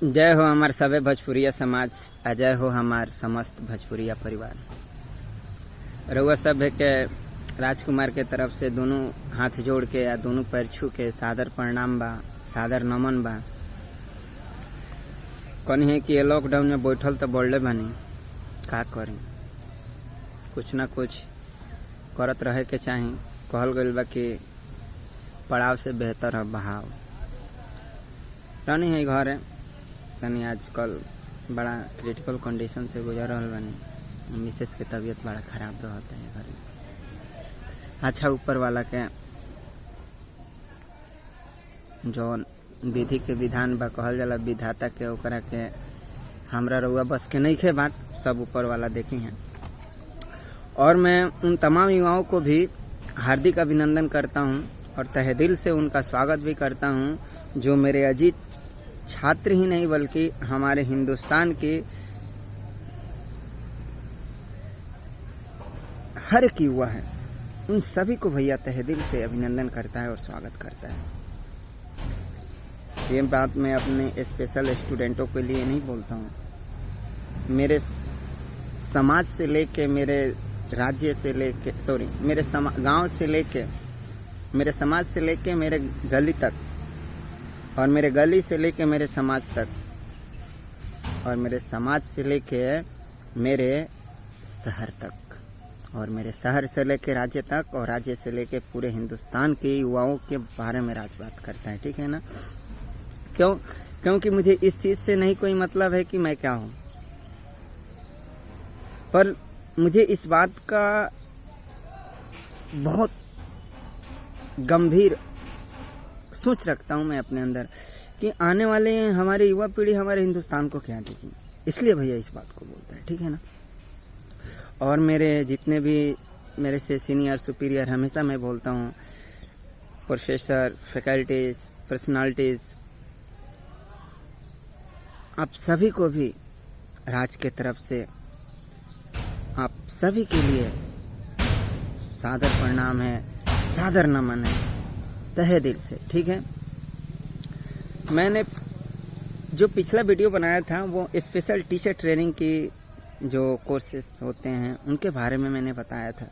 जय हो हमार सभे भोजपुरिया समाज, अजय हो हमार समस्त भोजपुरिया परिवार। रउआ सब के राजकुमार के तरफ से दोनों हाथ जोड़ के या दोनों पैर छू के सादर प्रणाम बा, सादर नमन बा। कहीं है कि ये लॉकडाउन में बैठल तो बोलले बानी, का करें, कुछ ना कुछ करत रहे के चाही। कहल गइल बा कि पड़ाव से बेहतर है बहाव। रानी है घर है तनी आजकल बड़ा क्रिटिकल कंडीशन से गुजर रहा बानी। मिसेस के तबीयत बड़ा खराब रहता है घर में। अच्छा, ऊपर वाला के जो विधि के विधान बा कहल जाला, विधाता के ओकरा के हमरा रउआ बस के नहीं खे बात, सब ऊपर वाला देखी हैं। और मैं उन तमाम युवाओं को भी हार्दिक अभिनंदन करता हूं और तहे दिल से उनका स्वागत भी करता हूं, जो मेरे अजीत छात्र ही नहीं बल्कि हमारे हिंदुस्तान के हर एक युवा है। उन सभी को भैया तहे दिल से अभिनंदन करता है और स्वागत करता है। ये बात मैं अपने स्पेशल स्टूडेंटों के लिए नहीं बोलता हूँ, मेरे समाज से लेके, मेरे राज्य से लेके, सॉरी मेरे गांव से लेके, मेरे समाज से लेके मेरे गली तक, और मेरे गली से लेके मेरे समाज तक, और मेरे समाज से लेके मेरे शहर तक, और मेरे शहर से लेके राज्य तक, और राज्य से लेके पूरे हिंदुस्तान के युवाओं के बारे में राज बात करता है। ठीक है ना? क्योंकि मुझे इस चीज से नहीं कोई मतलब है कि मैं क्या हूं, पर मुझे इस बात का बहुत गंभीर सोच रखता हूं मैं अपने अंदर कि आने वाले हमारे युवा पीढ़ी हमारे हिंदुस्तान को क्या देगी। इसलिए भैया इस बात को बोलता है। ठीक है ना? और मेरे जितने भी मेरे से सीनियर सुपीरियर, हमेशा मैं बोलता हूं, प्रोफेसर, फैकल्टीज, पर्सनालिटीज, आप सभी को भी राज के तरफ से आप सभी के लिए सादर प्रणाम है, सादर नमन है, तहे दिल से। ठीक है? मैंने जो पिछला वीडियो बनाया था वो स्पेशल टीचर ट्रेनिंग की जो कोर्सेस होते हैं उनके बारे में मैंने बताया था।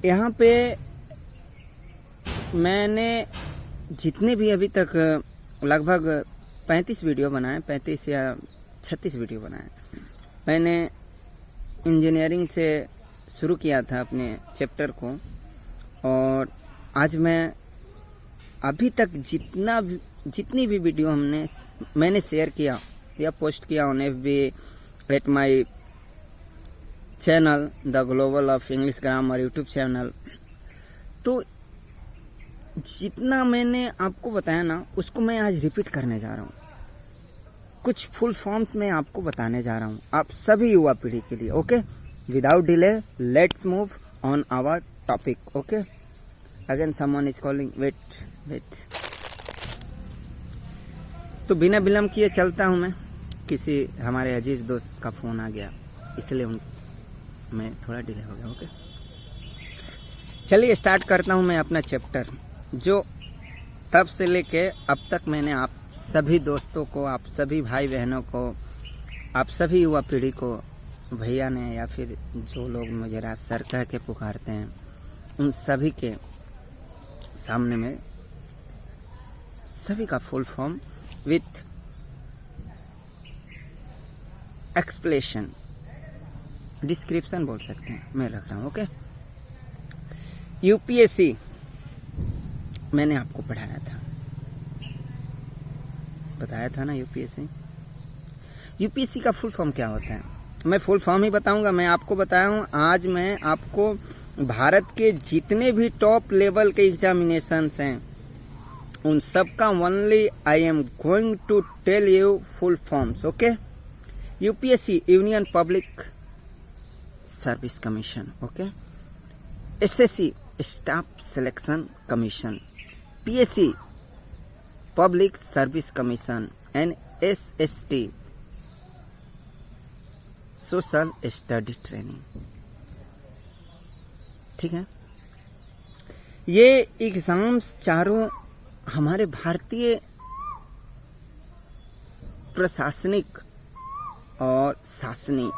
यहाँ पे मैंने जितने भी अभी तक लगभग 35 वीडियो बनाए, 35 या 36 वीडियो बनाए। मैंने इंजीनियरिंग से शुरू किया था अपने चैप्टर को, और आज मैं अभी तक जितनी भी वीडियो मैंने शेयर किया या पोस्ट किया on FB at my channel the global of English grammar YouTube channel, तो जितना मैंने आपको बताया ना उसको मैं आज रिपीट करने जा रहा हूँ। कुछ फुल फॉर्म्स में आपको बताने जा रहा हूँ आप सभी युवा पीढ़ी के लिए। Okay, without delay let's move on our topic. Okay, again someone is calling, wait. तो बिना विलंब किए चलता हूँ मैं। किसी हमारे अजीज दोस्त का फोन आ गया, इसलिए मैं थोड़ा डिले हो गया। ओके, चलिए स्टार्ट करता हूँ मैं अपना चैप्टर, जो तब से लेके अब तक मैंने आप सभी दोस्तों को, आप सभी भाई बहनों को, आप सभी युवा पीढ़ी को भैया ने या फिर जो लोग मुझे राज सर कह के पुकारते हैं, उन सभी के सामने में सभी का full form with explanation, description बोल सकते हैं, मैं रख रहा हूँ। ओके, UPSC मैंने आपको पढ़ाया था, बताया था ना। यूपीएससी का फुल फॉर्म क्या होता है? मैं फुल फॉर्म ही बताऊंगा। मैं आपको बताया हूं, आज मैं आपको भारत के जितने भी टॉप लेवल के एग्जामिनेशंस हैं उन सब का only I am going to tell you full forms. Okay, UPSC union public service commission, okay, SSC staff selection commission, PSC public service commission, and SST social study training. ठीक है? ये exams चारों हमारे भारतीय प्रशासनिक और शासनिक,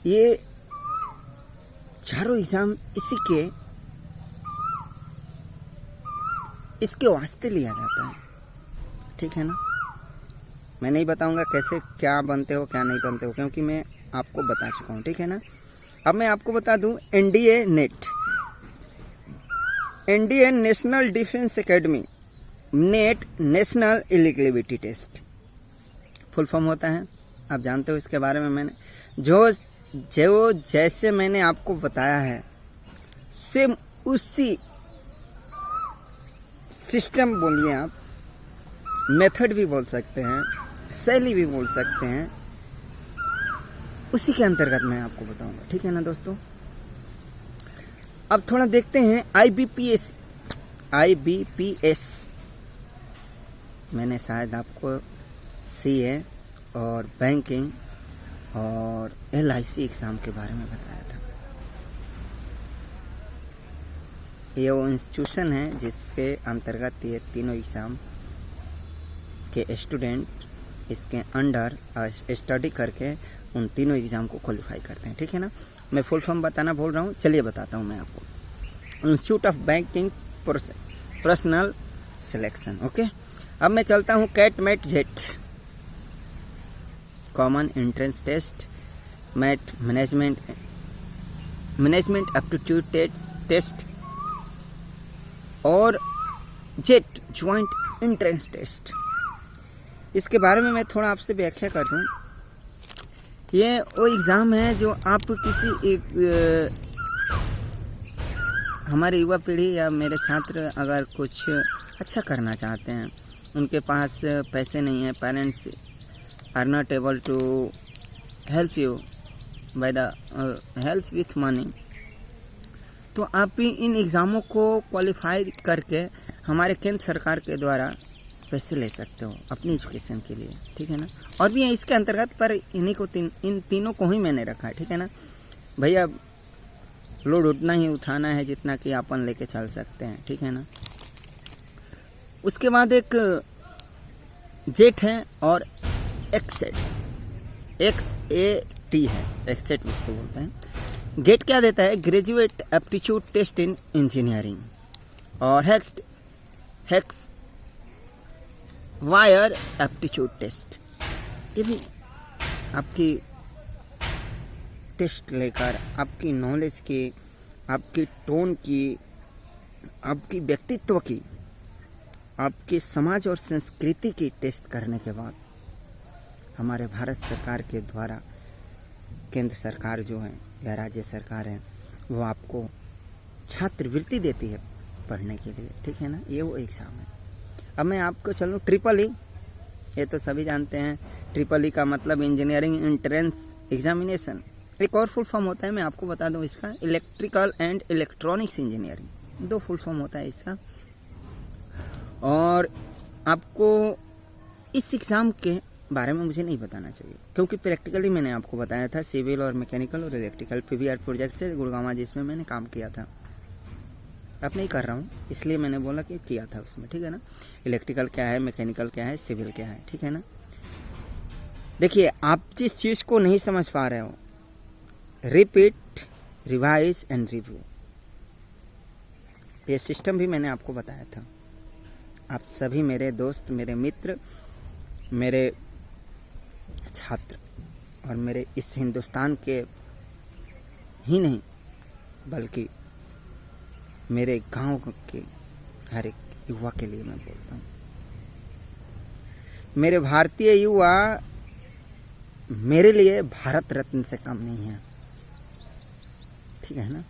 ये चारों एग्जाम इसके वास्ते लिया जाता है, ठीक है ना। मैं नहीं बताऊंगा कैसे क्या बनते हो क्या नहीं बनते हो, क्योंकि मैं आपको बता चुका हूँ, ठीक है ना। अब मैं आपको बता दूं, NDA NET, Indian national defence academy, NET national eligibility test full form होता है, आप जानते हो इसके बारे में। मैंने जो जैसे मैंने आपको बताया है सेम उसी सिस्टम बोलिए आप, मेथड भी बोल सकते हैं, शैली भी बोल सकते हैं, उसी के अंतर्गत मैं आपको बताऊंगा, ठीक है ना दोस्तों। अब थोड़ा देखते हैं आईबीपीएस, मैंने शायद आपको सीए और बैंकिंग और एलआईसी एग्जाम के बारे में बताया था। ये वो इंस्टीट्यूशन है जिसके अंतर्गत ये तीनों एग्जाम के स्टूडेंट इसके अंडर स्टडी करके उन तीनों एग्जाम को क्वालिफाई करते हैं, ठीक है ना। मैं फुल फॉर्म बताना भूल रहा हूँ, चलिए बताता हूँ मैं आपको। Institute of banking personal selection, okay. अब मैं चलता हूँ CAT MAT JET, common entrance test, MAT management aptitude test और जेट ज्वाइंट एंट्रेंस टेस्ट। इसके बारे में मैं थोड़ा आपसे व्याख्या कर दूं। ये वो एग्ज़ाम है जो आप किसी एक हमारे युवा पीढ़ी या मेरे छात्र अगर कुछ अच्छा करना चाहते हैं, उनके पास पैसे नहीं है, parents are not able to help you by the help with money, तो आप इन एग्ज़ामों को क्वालिफाई करके हमारे केंद्र सरकार के द्वारा पैसे ले सकते हो अपनी एजुकेशन के लिए, ठीक है ना। और भी है इसके अंतर्गत, पर इन्हीं को इन तीनों को ही मैंने रखा है, ठीक है ना भैया। लोड उतना ही उठाना है जितना कि अपन लेके चल सकते हैं, ठीक है ना। उसके बाद एक जेट है और एक्सेट, XAT है, एक्सेट उसको बोलते हैं। गेट क्या देता है? Graduate aptitude test in engineering. और हेक्स वायर एप्टीट्यूड टेस्ट, ये भी आपकी टेस्ट लेकर आपकी नॉलेज की, आपकी टोन की, आपकी व्यक्तित्व की, आपकी समाज और संस्कृति की टेस्ट करने के बाद हमारे भारत सरकार के द्वारा केंद्र सरकार जो है या राज्य सरकार है वो आपको छात्रवृत्ति देती है पढ़ने के लिए, ठीक है ना। ये वो एग्ज़ाम है। अब मैं आपको चलूँ ट्रिपल ई, ये तो सभी जानते हैं। ट्रिपल ई का मतलब इंजीनियरिंग एंट्रेंस एग्जामिनेशन। एक और फुल फॉर्म होता है, मैं आपको बता दूं इसका, electrical and electronics engineering, 2 full form होता है इसका। और आपको इस एग्ज़ाम के बारे में मुझे नहीं बताना चाहिए, क्योंकि प्रैक्टिकली मैंने आपको बताया था सिविल और मैकेनिकल और इलेक्ट्रिकल PVR प्रोजेक्ट से गुड़गांव जिसमें मैंने काम किया था। अब नहीं कर रहा हूँ, इसलिए मैंने बोला कि किया था उसमें, ठीक है ना। इलेक्ट्रिकल क्या है, मैकेनिकल क्या है, सिविल क्या है, ठीक है ना। देखिए, आप जिस चीज़ को नहीं समझ पा रहे हो, रिपीट, रिवाइज एंड रिव्यू, ये सिस्टम भी मैंने आपको बताया था। आप सभी मेरे दोस्त, मेरे मित्र, मेरे छात्र और मेरे इस हिंदुस्तान के ही नहीं बल्कि मेरे गांव के हर एक युवा के लिए मैं बोलता हूँ, मेरे भारतीय युवा मेरे लिए भारत रत्न से कम नहीं है, ठीक है ना,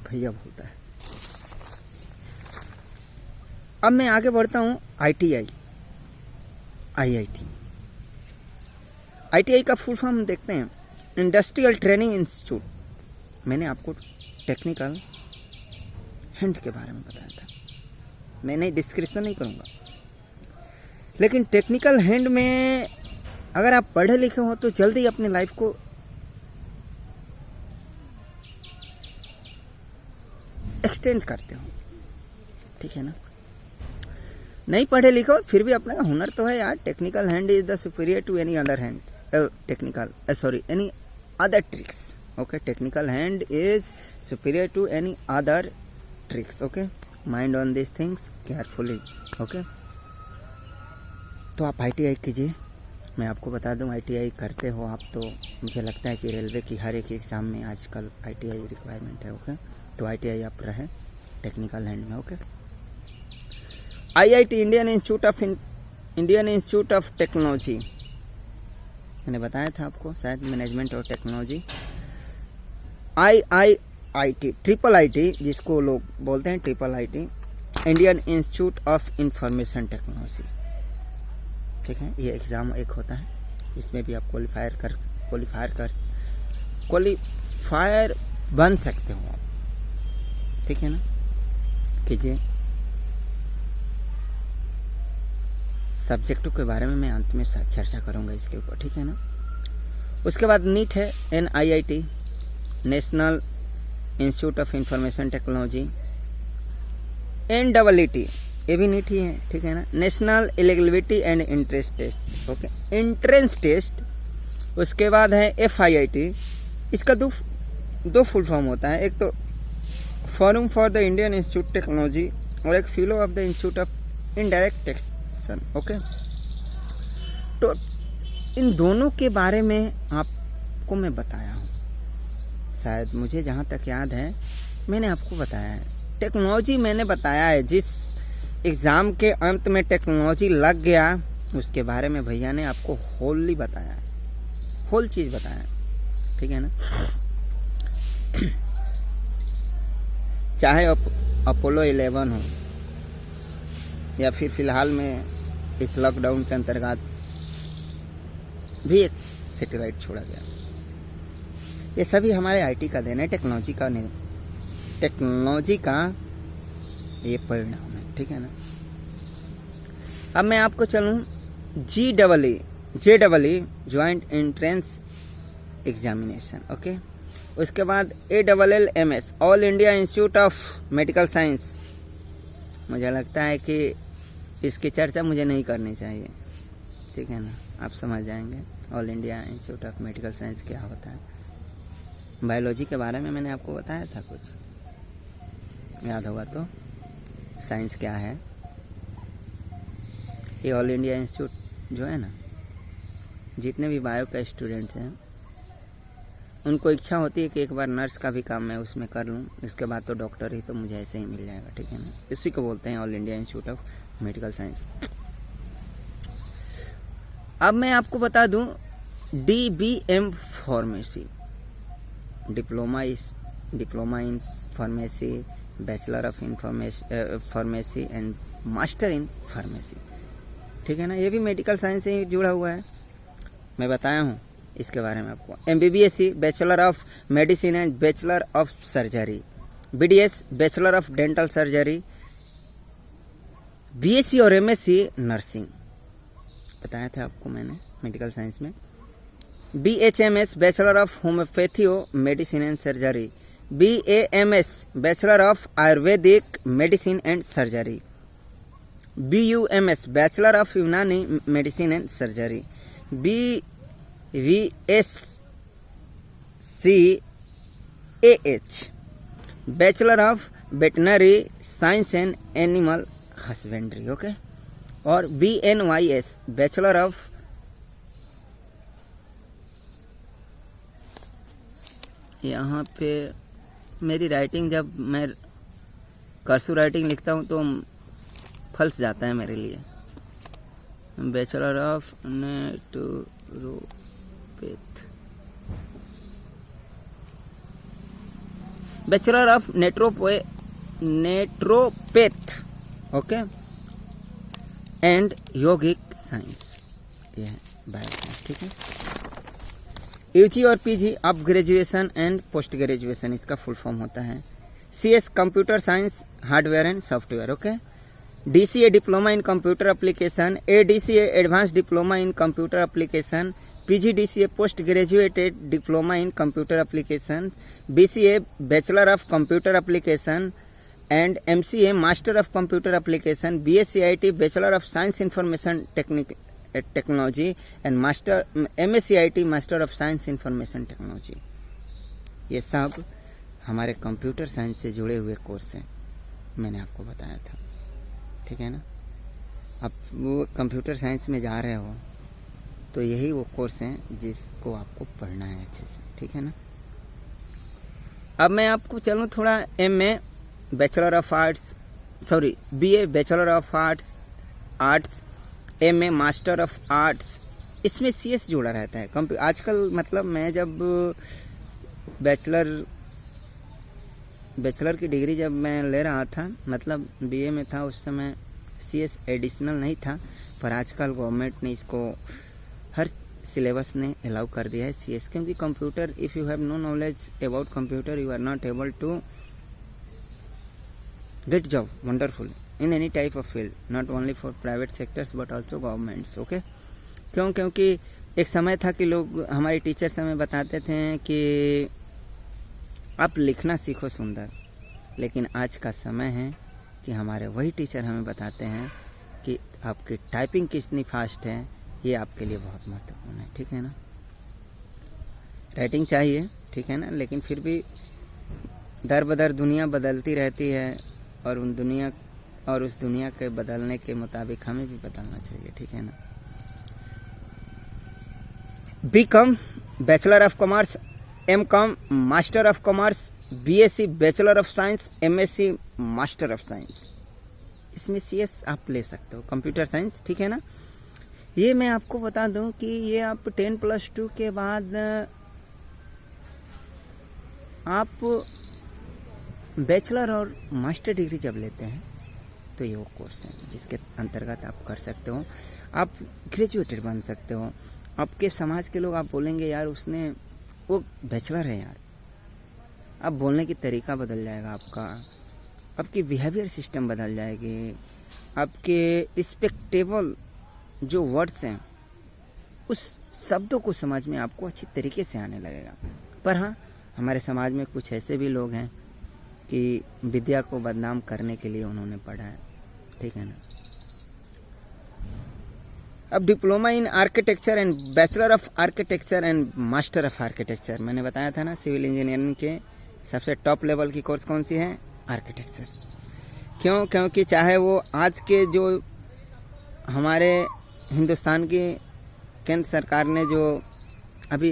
भैया बोलता है। अब मैं आगे बढ़ता हूँ ITI, ITI का फुल फॉर्म देखते हैं, इंडस्ट्रियल ट्रेनिंग इंस्टीट्यूट। मैंने आपको टेक्निकल हैंड के बारे में बताया था, मैंने डिस्क्रिप्शन नहीं करूँगा, लेकिन टेक्निकल हैंड में अगर आप पढ़े लिखे हो तो जल्दी अपनी लाइफ को एक्सटेंड करते हो, ठीक है ना। नहीं पढ़े लिखो फिर भी अपने का हुनर तो है यार। Technical hand is the superior to any other hand, any other tricks. Okay, technical hand is superior to any other tricks. Okay, mind on this things carefully. Okay, तो आप ITI कीजिए। मैं आपको बता दूं, ITI करते हो आप तो मुझे लगता है कि रेलवे की हर एक एग्ज़ाम में आजकल ITI रिक्वायरमेंट है। ओके, तो ITI आप रहें टेक्निकल हैंड में। Okay, IIT Indian institute of technology, मैंने बताया था आपको शायद, मैनेजमेंट और टेक्नोलॉजी। IIT, ट्रिपल IT जिसको लोग बोलते हैं, triple IT, Indian institute of information technology. ठीक है, ये एग्ज़ाम एक होता है, इसमें भी आप क्वालिफायर बन सकते हो आप। ठीक है ना, कीजिए। सब्जेक्टों के बारे में मैं अंत में चर्चा करूंगा इसके ऊपर। ठीक है ना, उसके बाद नीट है, NIIT, national institute of information technology. NEET, ये भी नीट ही है। ठीक है ना, national eligibility and entrance test. Okay, entrance test. उसके बाद है FIIT, इसका दो फुल फॉर्म होता है, एक तो forum for the Indian institute technology और एक fellow of the institute of indirect taxation. Okay, तो इन दोनों के बारे में आपको मैं बताया हूँ, शायद मुझे जहाँ तक याद है मैंने आपको बताया है। टेक्नोलॉजी मैंने बताया है, जिस एग्ज़ाम के अंत में टेक्नोलॉजी लग गया उसके बारे में भैया ने आपको होल बताया है, होल चीज़ बताया है। ठीक है ना, चाहे अपोलो 11 हो या फिर फिलहाल में इस लॉकडाउन के अंतर्गत भी एक सैटेलाइट छोड़ा गया, ये सभी हमारे IT का देन है, टेक्नोलॉजी का ये परिणाम है। ठीक है ना, अब मैं आपको चलूँ JEE joint entrance examination. Okay, उसके बाद ALLMS, all India institute of medical science. मुझे लगता है कि इसकी चर्चा मुझे नहीं करनी चाहिए। ठीक है ना, आप समझ जाएंगे all India institute of medical science क्या होता है। बायोलॉजी के बारे में मैंने आपको बताया था, कुछ याद होगा तो। साइंस क्या है, ये ऑल इंडिया इंस्टीट्यूट जो है ना, जितने भी बायो के स्टूडेंट्स हैं उनको इच्छा होती है कि एक बार नर्स का भी काम मैं उसमें कर लूँ, इसके बाद तो डॉक्टर ही तो मुझे ऐसे ही मिल जाएगा। ठीक है ना, इसी को बोलते हैं all India institute of medical science. अब मैं आपको बता दूं DBM pharmacy, diploma in pharmacy, bachelor of pharmacy and master in pharmacy. ठीक है ना, ये भी मेडिकल साइंस से ही जुड़ा हुआ है, मैं बताया हूँ इसके बारे में आपको। MBBSc, bachelor of medicine and bachelor of surgery. BDS, bachelor of dental surgery. BSc और MSc नर्सिंग, बताया था आपको मैंने मेडिकल साइंस में। BHMS, bachelor of homeopathic medicine and surgery. BAMS, bachelor of Ayurvedic medicine and surgery. BUMS, bachelor of Unani medicine and surgery. BVSCAH, bachelor of veterinary science and animal husbandry. Okay, और BNYS, bachelor of यहाँ पे मेरी writing, जब मैं cursive writing लिखता हूँ तो फंस जाता है मेरे लिए। Bachelor of naturopath, bachelor of naturopath. Okay, and yogic science, ये है बायो साइंस। ठीक है, UG और PG, अब ग्रेजुएशन एंड पोस्ट ग्रेजुएशन इसका फुल फॉर्म होता है। CS, computer science, hardware and software. Okay, DCA, diploma in computer application. ADCA, advance diploma in computer application. PGDCA, post graduated diploma in computer application. BCA, bachelor of computer application. And MCA master of computer application, BSc IT bachelor of science information technology and master MSc IT master of science information technology. ये सब हमारे computer science से जुड़े हुए course हैं, मैंने आपको बताया था, ठीक है ना। अब वो कंप्यूटर साइंस में जा रहे हो तो यही वो कोर्स हैं जिसको आपको पढ़ना है अच्छे से, ठीक है ना। अब मैं आपको चलूँ थोड़ा MA bachelor of arts, sorry BA bachelor of arts, MA master of arts, इसमें CS जुड़ा रहता है। आजकल मतलब मैं जब बैचलर की डिग्री जब मैं ले रहा था, मतलब BA में था, उस समय CS एडिशनल नहीं था, पर आजकल गवर्नमेंट ने इसको हर सिलेबस ने अलाउ कर दिया है CS, क्योंकि computer, if you have no knowledge about computer you are not able to get job wonderful in any type of field, not only for private sectors but also governments. Okay, क्योंकि एक समय था कि लोग, हमारे teachers हमें बताते थे कि आप लिखना सीखो सुंदर, लेकिन आज का समय है कि हमारे वही टीचर हमें बताते हैं कि आपकी टाइपिंग कितनी फास्ट है, ये आपके लिए बहुत महत्वपूर्ण है, ठीक है ना। राइटिंग चाहिए, ठीक है ना, लेकिन फिर भी दर बदर दुनिया बदलती रहती है, और उस दुनिया के बदलने के मुताबिक हमें भी बदलना चाहिए, ठीक है ना। BCom bachelor of commerce, MCom master of commerce, BSc bachelor of science, MSc master of science, इसमें CS आप ले सकते हो, कंप्यूटर साइंस, ठीक है ना। ये मैं आपको बता दूं कि ये आप 10+2 के बाद आप बैचलर और मास्टर डिग्री जब लेते हैं तो ये वो कोर्स हैं जिसके अंतर्गत आप कर सकते हो, आप ग्रेजुएटेड बन सकते हो। आपके समाज के लोग, आप बोलेंगे यार उसने, वो बैचलर है यार, अब बोलने की तरीका बदल जाएगा आपका, आपकी बिहेवियर सिस्टम बदल जाएगी, आपके रिस्पेक्टेबल जो वर्ड्स हैं उस शब्दों को समझ में आपको अच्छी तरीके से आने लगेगा। पर हाँ, हमारे समाज में कुछ ऐसे भी लोग हैं कि विद्या को बदनाम करने के लिए उन्होंने पढ़ा है, ठीक है ना। अब diploma in architecture and bachelor of architecture and master of architecture, मैंने बताया था ना, सिविल इंजीनियरिंग के सबसे टॉप लेवल की कोर्स कौन सी है? आर्किटेक्चर। क्यों? क्योंकि चाहे वो आज के जो हमारे हिंदुस्तान की केंद्र सरकार ने जो अभी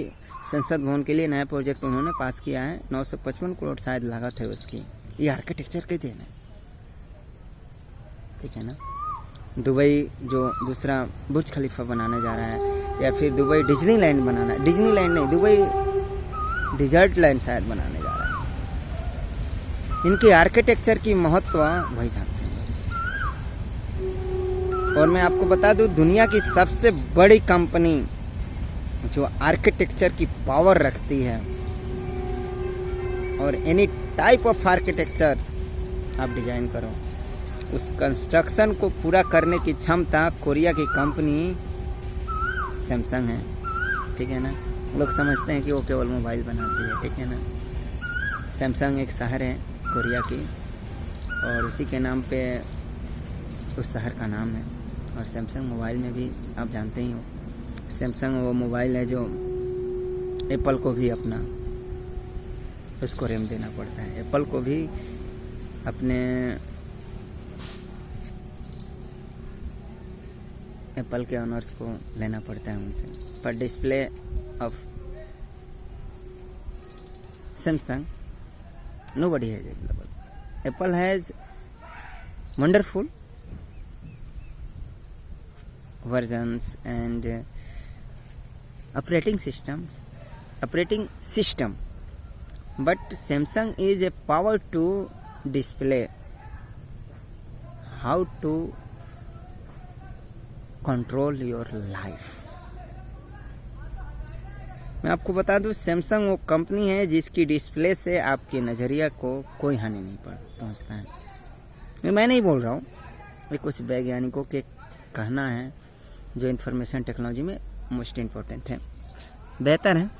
संसद भवन के लिए नया प्रोजेक्ट उन्होंने पास किया है, 955 करोड़ शायद लागत है उसकी, ये आर्किटेक्चर के देन है, ठीक है ना। दुबई जो दूसरा बुर्ज खलीफा बनाने जा रहा है, या फिर दुबई डिज्नीलैंड बनाना, डिज्नीलैंड नहीं, दुबई डिजर्ट लैंड शायद बनाने जा रहा है। इनकी आर्किटेक्चर की महत्व वही जानते हैं। और मैं आपको बता दूं, दुनिया की सबसे बड़ी कंपनी जो आर्किटेक्चर की पावर रखती है, और एनी टाइप ऑफ आर्किटेक्चर आप डिजाइन करो, उस कंस्ट्रक्शन को पूरा करने की क्षमता कोरिया की कंपनी सैमसंग है, ठीक है ना। लोग समझते हैं कि वो केवल मोबाइल बनाती है, ठीक है ना। सैमसंग एक शहर है कोरिया की, और उसी के नाम पे उस शहर का नाम है। और सैमसंग मोबाइल में भी आप जानते ही हो, सैमसंग वो मोबाइल है जो एप्पल को भी अपना उसको रैम देना पड़ता है, एप्पल को भी अपने एप्पल के ऑनर्स को लेना पड़ता है उनसे। पर display of Samsung nobody has available. Apple has wonderful versions and operating system, but Samsung is a power to display how to control your life. मैं आपको बता दूं, सैमसंग वो कंपनी है जिसकी डिस्प्ले से आपके नज़रिया को कोई हानि नहीं पहुंचता है। मैं नहीं बोल रहा हूँ, ये कुछ वैज्ञानिकों के कहना है जो इंफॉर्मेशन टेक्नोलॉजी में मोस्ट इम्पोर्टेंट है, बेहतर है।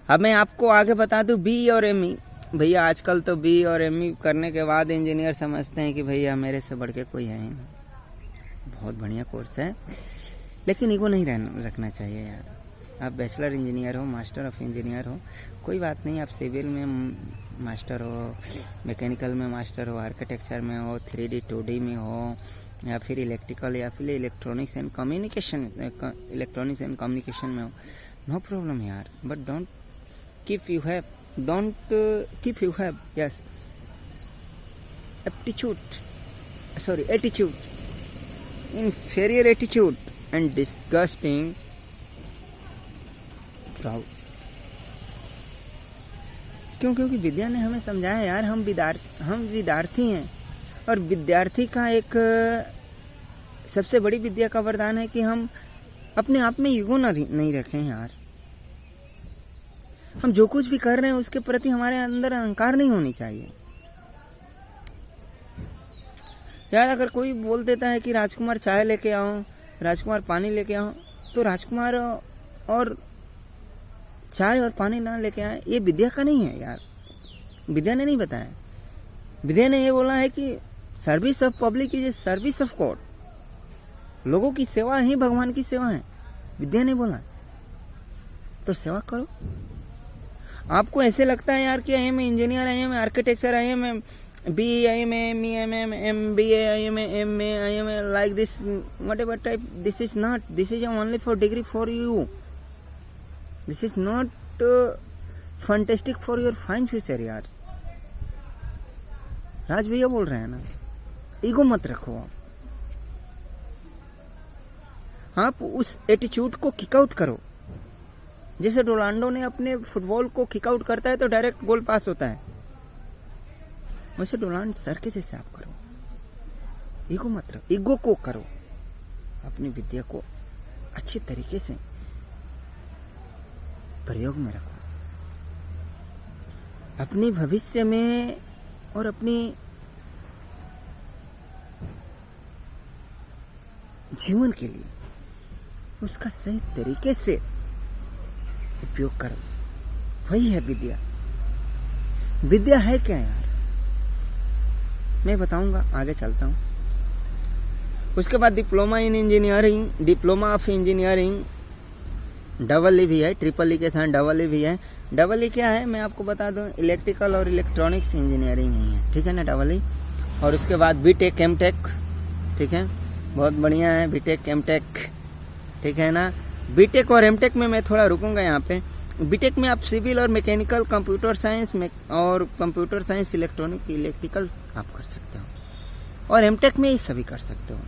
अब मैं आपको आगे बता दूं, BE और ME भैया आजकल तो बी और एमई करने के बाद इंजीनियर समझते हैं कि भैया मेरे से बढ़ के कोई है ही नहीं। बहुत बढ़िया कोर्स है, लेकिन ईगो नहीं रखना चाहिए यार। आप बैचलर इंजीनियर हो, मास्टर ऑफ इंजीनियर हो, कोई बात नहीं। आप सिविल में मास्टर हो, मैकेनिकल में मास्टर हो, आर्किटेक्चर में हो, 3D 2D में हो, या फिर इलेक्ट्रिकल या फिर इलेक्ट्रॉनिक्स एंड कम्युनिकेशन में हो, नो प्रॉब्लम यार। But don't keep you have yes attitude, inferior attitude and disgusting proud। क्योंकि विद्या ने हमें समझाया यार, हम विद्यार्थी हैं, और विद्यार्थी का एक सबसे बड़ी विद्या का वरदान है कि हम अपने आप में ईगो नहीं रखें यार। हम जो कुछ भी कर रहे हैं उसके प्रति हमारे अंदर अहंकार नहीं होनी चाहिए यार। अगर कोई बोल देता है कि राजकुमार चाय लेके आओ, राजकुमार पानी लेके आओ, तो राजकुमार और चाय और पानी ना लेके आए, ये विद्या का नहीं है यार। विद्या ने नहीं बताया। विद्या ने ये बोला है कि service of public is a service of God. लोगों की सेवा ही भगवान की सेवा है। विद्या ने बोला तो सेवा करो। आपको ऐसे लगता है यार कि I am engineer, I am architecture, I am B, I am MBA, I am MA, I am like this whatever type, this is not, this is only for degree for you, this is not fantastic for your fine future यार। राज भैया बोल रहे हैं ना, ego मत रखो आप उस एटीट्यूड को किक आउट करो। जैसे रोनाल्डो ने अपने फुटबॉल को किक आउट करता है तो डायरेक्ट गोल पास होता है, वैसे डोनाल्ड सर के जैसे आप करो। ईगो मत रखो, ईगो को करो। अपनी विद्या को अच्छे तरीके से प्रयोग में रखो। अपनी भविष्य में और अपनी जीवन के लिए उसका सही तरीके से उपयोग करो। वही है विद्या। विद्या है क्या यार, मैं बताऊंगा, आगे चलता हूं। उसके बाद diploma in engineering, diploma of engineering, double E भी है, ट्रिपल ई के साथ डबल ई भी है। डबल ई क्या है मैं आपको बता दूं, इलेक्ट्रिकल और इलेक्ट्रॉनिक्स इंजीनियरिंग ही है, ठीक है ना, डबल ई। और उसके बाद बीटेक एमटेक, ठीक है, बहुत बढ़िया है बीटेक एमटेक, ठीक है ना। बीटेक और एमटेक में मैं थोड़ा रुकूंगा यहाँ पे। बीटेक में आप सिविल और मैकेनिकल, कंप्यूटर साइंस में और कंप्यूटर साइंस, इलेक्ट्रिकल आप कर सकते हो, और एमटेक में ये सभी कर सकते हो।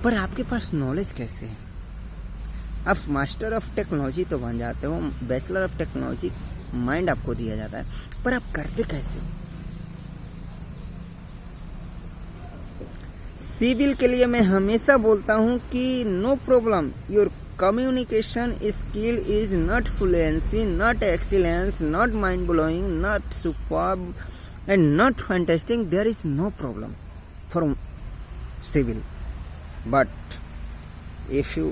पर आपके पास नॉलेज कैसे है? आप मास्टर ऑफ टेक्नोलॉजी तो बन जाते हो, बैचलर ऑफ टेक्नोलॉजी माइंड आपको दिया जाता है, पर आप करते कैसे हो? सिविल के लिए मैं हमेशा बोलता हूँ कि no problem, your communication skill is not fluency, not excellence, not mind blowing, not superb and not fantastic. There is no problem for civil, but if you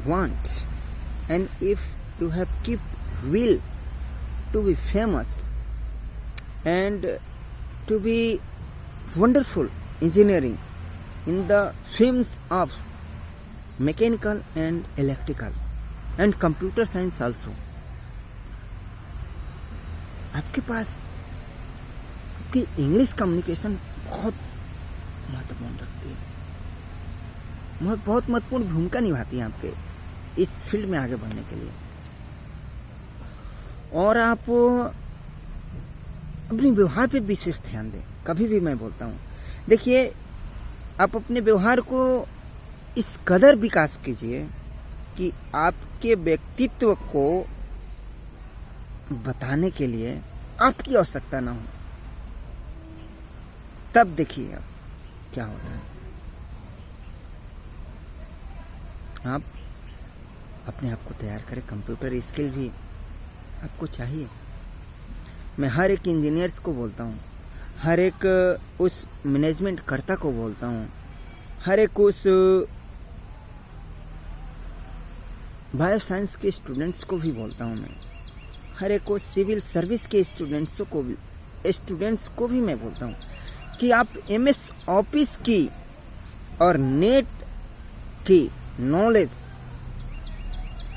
want and if you have keep will to be famous and to be wonderful engineering in the fields of mechanical and electrical and computer science also, आपके पास आपकी English communication बहुत महत्वपूर्ण रखती है, बहुत महत्वपूर्ण भूमिका निभाती है आपके इस फील्ड में आगे बढ़ने के लिए। और आप अपने व्यवहार पे विशेष ध्यान दें। कभी भी मैं बोलता हूँ, देखिए आप अपने व्यवहार को इस कदर विकास कीजिए कि आपके व्यक्तित्व को बताने के लिए आपकी आवश्यकता ना हो। तब देखिए आप क्या होता है। आप अपने आप को तैयार करें। कंप्यूटर स्किल भी आपको चाहिए। मैं हर एक इंजीनियर्स को बोलता हूँ, हर एक उस मैनेजमेंट कर्ता को बोलता हूँ, हर एक उस बायो साइंस के स्टूडेंट्स को भी बोलता हूँ मैं, हर एक को, सिविल सर्विस के स्टूडेंट्स को भी मैं बोलता हूँ कि आप MS ऑफिस की और नेट की नॉलेज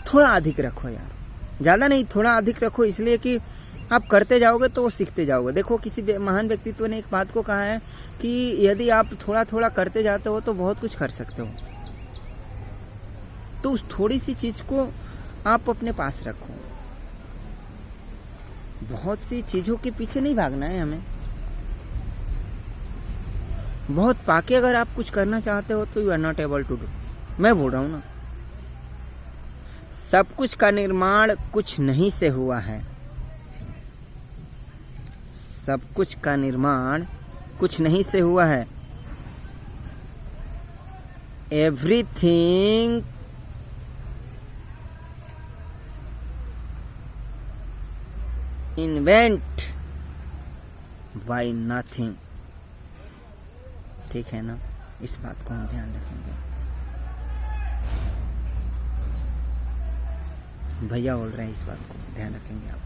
थोड़ा अधिक रखो यार, ज़्यादा नहीं, थोड़ा अधिक रखो, इसलिए कि आप करते जाओगे तो वो सीखते जाओगे। देखो किसी महान व्यक्तित्व ने एक बात को कहा है कि यदि आप थोड़ा थोड़ा करते जाते हो तो बहुत कुछ कर सकते हो। तो उस थोड़ी सी चीज़ को आप अपने पास रखो। बहुत सी चीज़ों के पीछे नहीं भागना है हमें। बहुत पाके अगर आप कुछ करना चाहते हो तो you are not able to do. मैं बोल रहा हूँ ना, सब कुछ का निर्माण कुछ नहीं से हुआ है। सब कुछ का निर्माण कुछ नहीं से हुआ है। Everything invent by nothing. ठीक है ना, इस बात को हम ध्यान रखेंगे। भैया बोल रहे हैं, इस बात को ध्यान रखेंगे आप।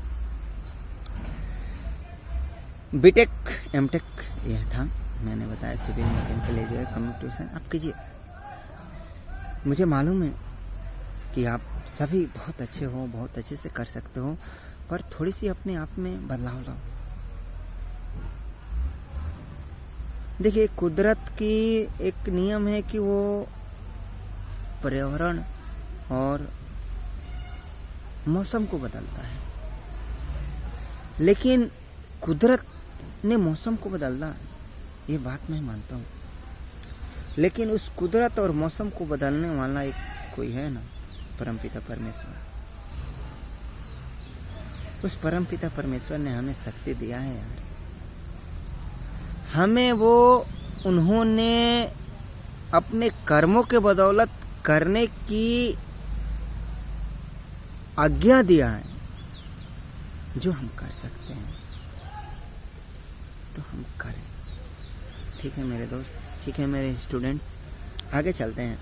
बीटेक एमटेक यह था, मैंने बताया सिविल मैकेनिकल इंजीनियर कम्युनिकेशन आप कीजिए। मुझे मालूम है कि आप सभी बहुत अच्छे हो, बहुत अच्छे से कर सकते हो, पर थोड़ी सी अपने आप में बदलाव लाओ। देखिए, कुदरत की एक नियम है कि वो पर्यावरण और मौसम को बदलता है, लेकिन कुदरत ने मौसम को बदलना, ये बात मैं मानता हूँ, लेकिन उस कुदरत और मौसम को बदलने वाला एक कोई है ना, परमपिता परमेश्वर। उस परमपिता परमेश्वर ने हमें शक्ति दिया है यार। हमें वो उन्होंने अपने कर्मों के बदौलत करने की आज्ञा दिया है। जो हम कर सकते हैं तो हम करें। ठीक है मेरे दोस्त, ठीक है मेरे स्टूडेंट्स, आगे चलते हैं।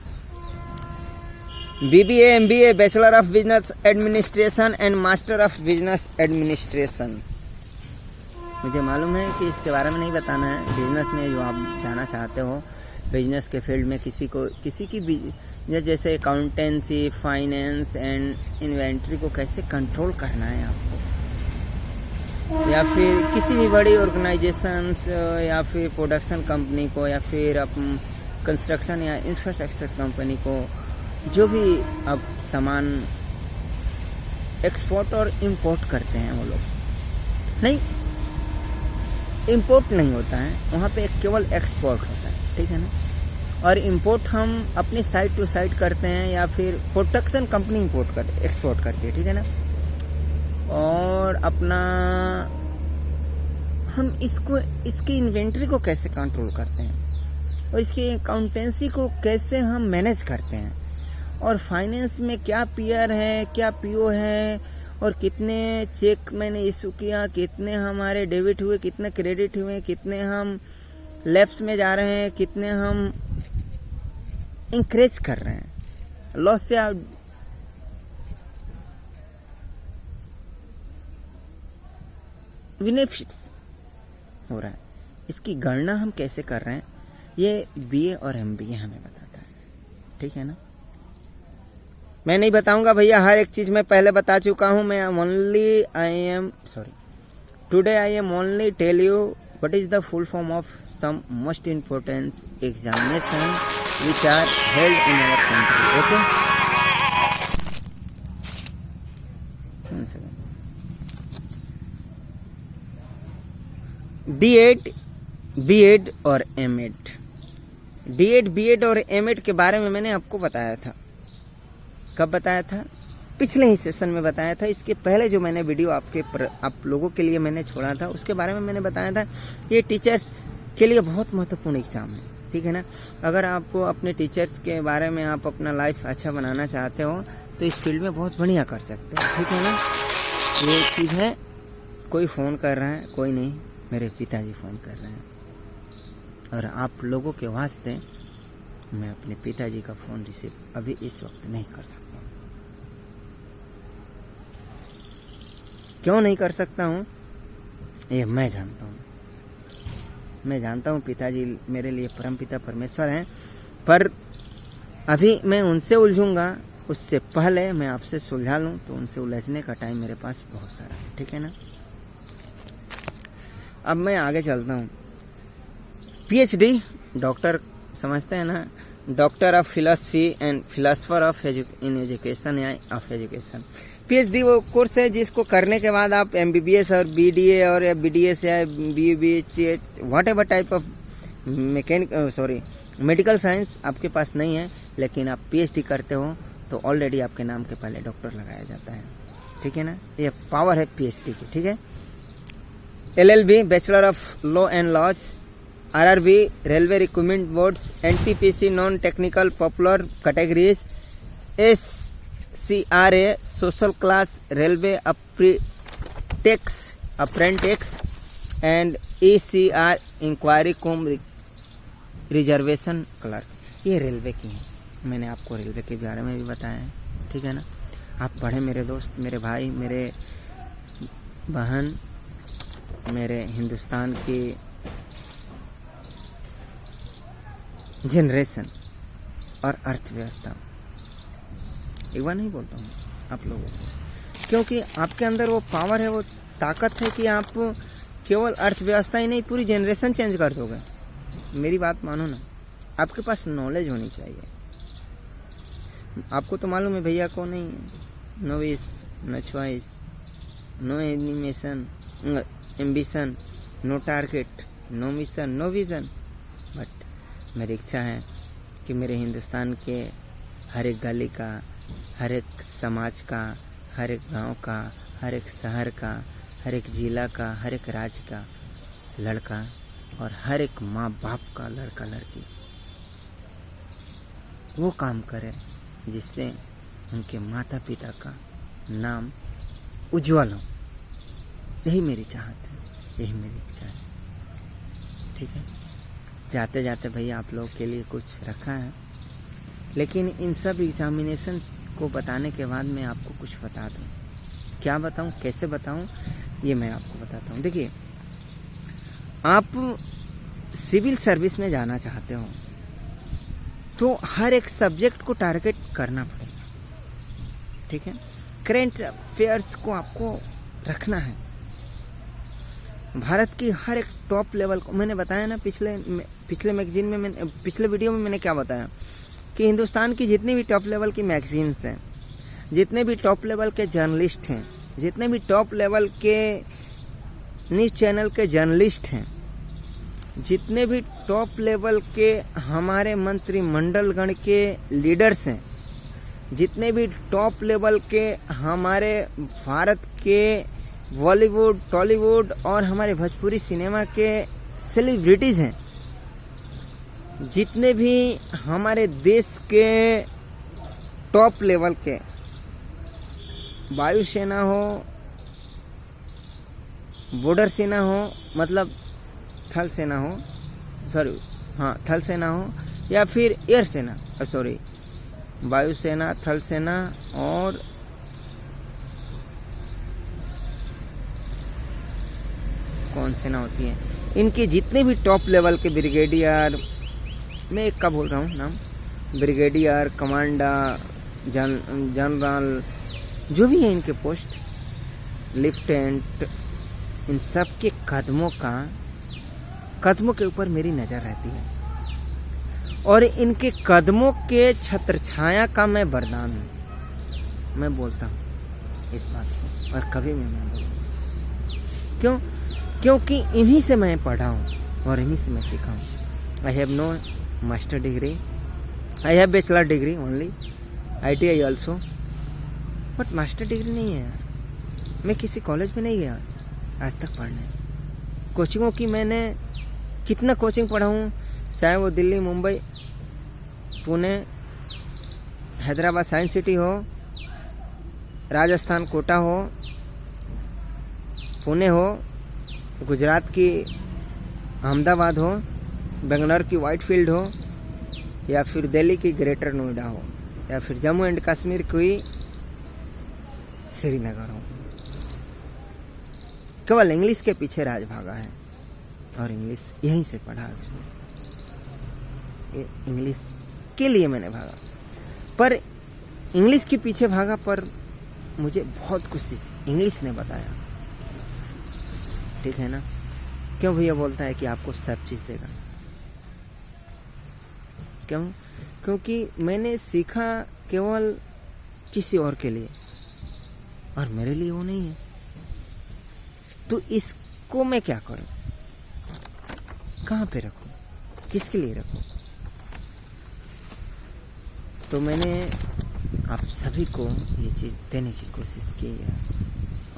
BBA MBA bachelor of business administration and master of business administration. मुझे मालूम है कि इसके बारे में नहीं बताना है। बिजनेस में जो आप जाना चाहते हो, बिजनेस के फील्ड में किसी की जैसे अकाउंटेंसी, फाइनेंस एंड इन्वेंट्री को कैसे कंट्रोल करना है आपको, या फिर किसी भी बड़ी ऑर्गेनाइजेशंस या फिर प्रोडक्शन कंपनी को, या फिर अपन कंस्ट्रक्शन या इंफ्रास्ट्रक्चर कंपनी को, जो भी अब सामान एक्सपोर्ट और इंपोर्ट करते हैं वो लोग, नहीं इंपोर्ट नहीं होता है वहाँ पे, केवल एक्सपोर्ट होता है। ठीक है ना, और इंपोर्ट हम अपनी साइड टू साइड करते हैं, या फिर प्रोडक्शन कंपनी एक्सपोर्ट करती है। ठीक है ना, और अपना हम इसकी इन्वेंट्री को कैसे कंट्रोल करते हैं, और इसकी अकाउंटेंसी को कैसे हम मैनेज करते हैं, और फाइनेंस में क्या पीआर है, क्या पीओ है, और कितने चेक मैंने इशू किया, कितने हमारे डेबिट हुए, कितने क्रेडिट हुए, कितने हम लेफ्ट में जा रहे हैं, कितने हम इंक्रीज कर रहे हैं, लॉस से आप बेनिफिट्स हो रहा है, इसकी गणना हम कैसे कर रहे हैं, ये BA और MBA हमें बताता है। ठीक है ना, मैं नहीं बताऊंगा भैया, हर एक चीज मैं पहले बता चुका हूं। मैं today I am only tell you what is the full form of some most important examination which are held in our country. Okay, D.Ed, B.Ed और M.Ed। D.Ed, B.Ed और M.Ed के बारे में मैंने आपको बताया था। कब बताया था? पिछले ही सेशन में बताया था। इसके पहले जो मैंने वीडियो आप लोगों के लिए मैंने छोड़ा था, उसके बारे में मैंने बताया था। ये टीचर्स के लिए बहुत महत्वपूर्ण एग्जाम है। ठीक है ना, अगर आप अपने टीचर्स के बारे में आप अपना लाइफ अच्छा बनाना चाहते हो तो इस फील्ड में बहुत बढ़िया कर सकते हो। ठीक है ना, ये चीज़ है। कोई फ़ोन कर रहा है, कोई नहीं, मेरे पिताजी फ़ोन कर रहे हैं, और आप लोगों के वास्ते मैं अपने पिताजी का फ़ोन रिसीव अभी इस वक्त नहीं कर सकता। क्यों नहीं कर सकता हूँ ये मैं जानता हूँ। मैं जानता हूँ पिताजी मेरे लिए परमपिता परमेश्वर हैं, पर अभी मैं उनसे उलझूंगा उससे पहले मैं आपसे सुलझा लूँ, तो उनसे उलझने का टाइम मेरे पास बहुत सारा है, ठीक है ना। अब मैं आगे चलता हूँ। PhD डॉक्टर समझते हैं ना, doctor of philosophy and philosopher of in education या ऑफ एजुकेशन। PhD वो कोर्स है जिसको करने के बाद आप MBBS और BDA और या BDS या BBH what ever type of medical science आपके पास नहीं है, लेकिन आप PhD करते हो तो ऑलरेडी आपके नाम के पहले डॉक्टर लगाया जाता है, ठीक है ना। ये पावर है PhD की, ठीक है। LLB bachelor of law and laws, RRB railway recruitment boards, NTPC non technical popular categories, SCRA social class railway apprentice and ECR enquiry com reservation clerk. ये रेलवे की हैं, मैंने आपको रेलवे के बारे में भी बताया है, ठीक है ना। आप पढ़ें मेरे दोस्त, मेरे भाई, मेरे बहन, मेरे हिंदुस्तान की जनरेशन और अर्थव्यवस्था। एक बार नहीं बोलता हूँ आप लोगों को, क्योंकि आपके अंदर वो पावर है, वो ताकत है कि आप केवल अर्थव्यवस्था ही नहीं पूरी जनरेशन चेंज कर दोगे। मेरी बात मानो ना, आपके पास नॉलेज होनी चाहिए। आपको तो मालूम है भैया को नहीं, no wish, no choice, no animation, ambition, no target, no mission, no vision. But मेरी इच्छा है कि मेरे हिंदुस्तान के हर एक गली का, हर एक समाज का, हर एक गांव का, हर एक शहर का, हर एक जिला का, हर एक राज्य का लड़का और हर एक माँ बाप का लड़का लड़की वो काम करे जिससे उनके माता पिता का नाम उज्जवल हो। यही मेरी चाहत है, यही मेरी इच्छा है, ठीक है। जाते जाते भैया आप लोग के लिए कुछ रखा है, लेकिन इन सब एग्जामिनेशन को बताने के बाद मैं आपको कुछ बता दूं। क्या बताऊं, कैसे बताऊं, ये मैं आपको बताता हूं। देखिए, आप सिविल सर्विस में जाना चाहते हो तो हर एक सब्जेक्ट को टारगेट करना पड़ेगा, ठीक है। करेंट अफेयर्स को आपको रखना है। भारत की हर एक टॉप लेवल को मैंने बताया ना, पिछले मैगजीन में मैंने, पिछले वीडियो में मैंने क्या बताया कि हिंदुस्तान की जितनी भी टॉप लेवल की मैगजीन्स हैं, जितने भी टॉप लेवल के जर्नलिस्ट हैं, जितने भी टॉप लेवल के न्यूज़ चैनल के जर्नलिस्ट हैं, जितने भी टॉप लेवल के हमारे मंत्रिमंडलगण के लीडर्स हैं, जितने भी टॉप लेवल के हमारे भारत के बॉलीवुड, टॉलीवुड और हमारे भोजपुरी सिनेमा के सेलिब्रिटीज़ हैं, जितने भी हमारे देश के टॉप लेवल के वायुसेना हो, बॉर्डर सेना हो, मतलब थल सेना हो, थल सेना हो या फिर एयर सेना, वायुसेना, थल सेना और कौन सेना होती है, इनके जितने भी टॉप लेवल के ब्रिगेडियर, मैं एक का बोल रहा हूँ नाम, ब्रिगेडियर, कमांडर, जनरल, जो भी है इनके पोस्ट, लेफ्टिनेंट, इन सब के कदमों के ऊपर मेरी नज़र रहती है और इनके कदमों के छत्र छाया का मैं वरदान हूँ। मैं बोलता हूँ इस बात को और कभी मैं बोलूँ। क्यों? क्योंकि इन्हीं से मैं पढ़ा हूँ और इन्हीं से मैं सीखा हूँ। I have no master degree, I have bachelor degree only, ITI also, but master degree नहीं है यार। मैं किसी कॉलेज में नहीं गया आज तक पढ़ने। कोचिंगों की मैंने कितना कोचिंग पढ़ा हूँ, चाहे वो दिल्ली, मुंबई, पुणे, हैदराबाद साइंस सिटी हो, राजस्थान कोटा हो, पुणे हो, गुजरात की अहमदाबाद हो, बेंगलोर की वाइट फील्ड हो, या फिर दिल्ली की ग्रेटर नोएडा हो, या फिर जम्मू एंड कश्मीर की श्रीनगर हो। केवल इंग्लिश के पीछे राज भागा है और इंग्लिश यहीं से पढ़ा है उसने। ये इंग्लिश के लिए मैंने भागा, पर इंग्लिश के पीछे भागा, पर मुझे बहुत कुछ इंग्लिश ने बताया, ठीक है ना। क्यों भैया बोलता है कि आपको सब चीज़ देगा? क्यों? क्योंकि मैंने सीखा केवल किसी और के लिए, और मेरे लिए वो नहीं है। तो इसको मैं क्या करूं? कहाँ पे रखूं? किसके लिए रखूं? तो मैंने आप सभी को ये चीज़ देने की कोशिश की है,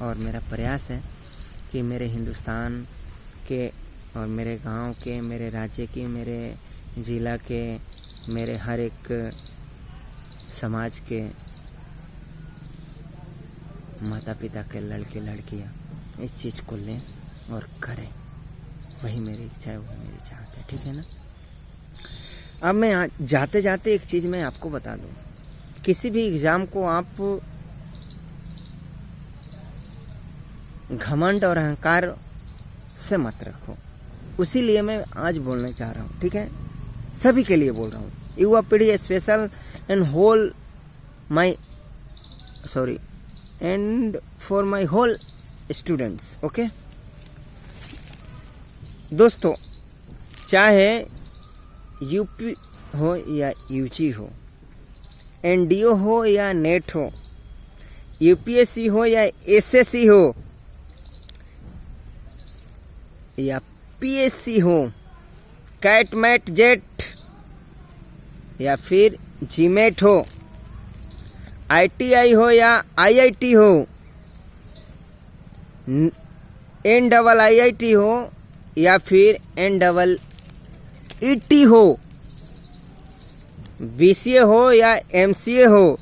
और मेरा प्रयास है कि मेरे हिंदुस्तान के और मेरे गांव के, मेरे राज्य के, मेरे ज़िला के, मेरे हर एक समाज के माता पिता के लड़के लड़कियां इस चीज़ को लें और करें। वही मेरी इच्छा है, वही मेरी चाहत है, ठीक है ना। अब मैं जाते जाते एक चीज़ मैं आपको बता दूं, किसी भी एग्ज़ाम को आप घमंड और अहंकार से मत रखो। उसी लिए मैं आज बोलना चाह रहा हूँ, ठीक है। सभी के लिए बोल रहा हूँ, युवा पीढ़ी special and for my whole students, okay. दोस्तों, चाहे यूपी हो या यूजी हो, एनडीओ हो या नेट हो, यूपीएससी हो या एसएससी हो या पीएससी हो, कैट मैट जेट या फिर जीमेट हो, आईटीआई हो या आईआईटी हो, NIIT हो या फिर NEET हो, BCA हो या MCA हो,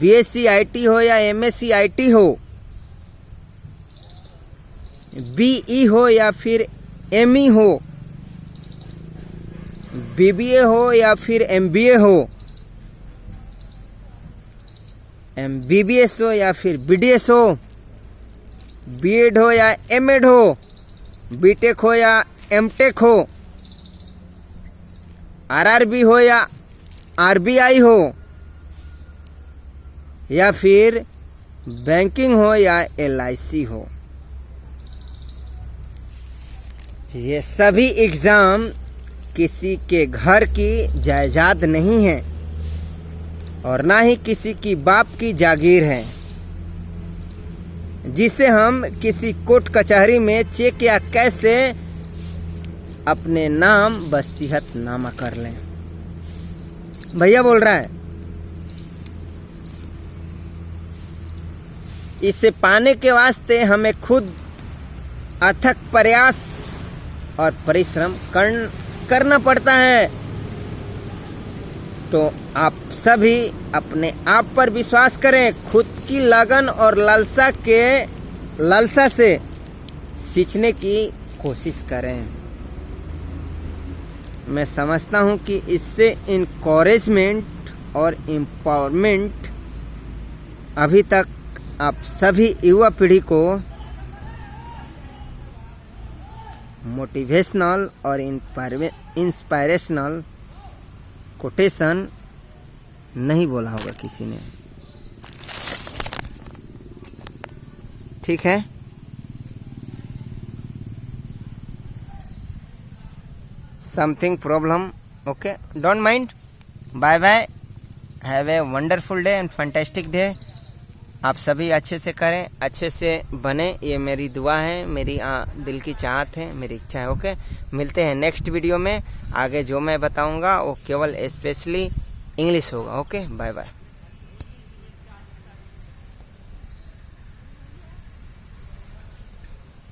BSc IT हो या MSc IT हो, BE हो या फिर ME हो, BBA हो या फिर MBA हो, MBBS हो या फिर BDS हो, बीएड हो या एमएड हो, बीटेक हो या एमटेक हो, आरआरबी हो या आरबीआई हो, या फिर बैंकिंग हो या एलआईसी हो, ये सभी एग्ज़ाम किसी के घर की जायदाद नहीं है और ना ही किसी की बाप की जागीर है, जिसे हम किसी कोर्ट कचहरी में चेक या कैश से अपने नाम वसीयतनामा कर लें। भैया बोल रहा है, इसे पाने के वास्ते हमें खुद अथक प्रयास और परिश्रम करना पड़ता है। तो आप सभी अपने आप पर विश्वास करें, खुद की लगन और लालसा से सींचने की कोशिश करें। मैं समझता हूं कि इससे इनकरेजमेंट और एम्पावरमेंट अभी तक आप सभी युवा पीढ़ी को मोटिवेशनल और इंस्पायरेशनल कोटेशन नहीं बोला होगा किसी ने, ठीक है। Something problem, okay, don't mind. Bye bye, have a wonderful day and fantastic day. आप सभी अच्छे से करें, अच्छे से बने, ये मेरी दुआ है, मेरी दिल की चाहत है, मेरी इच्छा है, ओके। मिलते हैं नेक्स्ट वीडियो में। आगे जो मैं बताऊंगा वो केवल स्पेशली इंग्लिश होगा, ओके। Bye bye.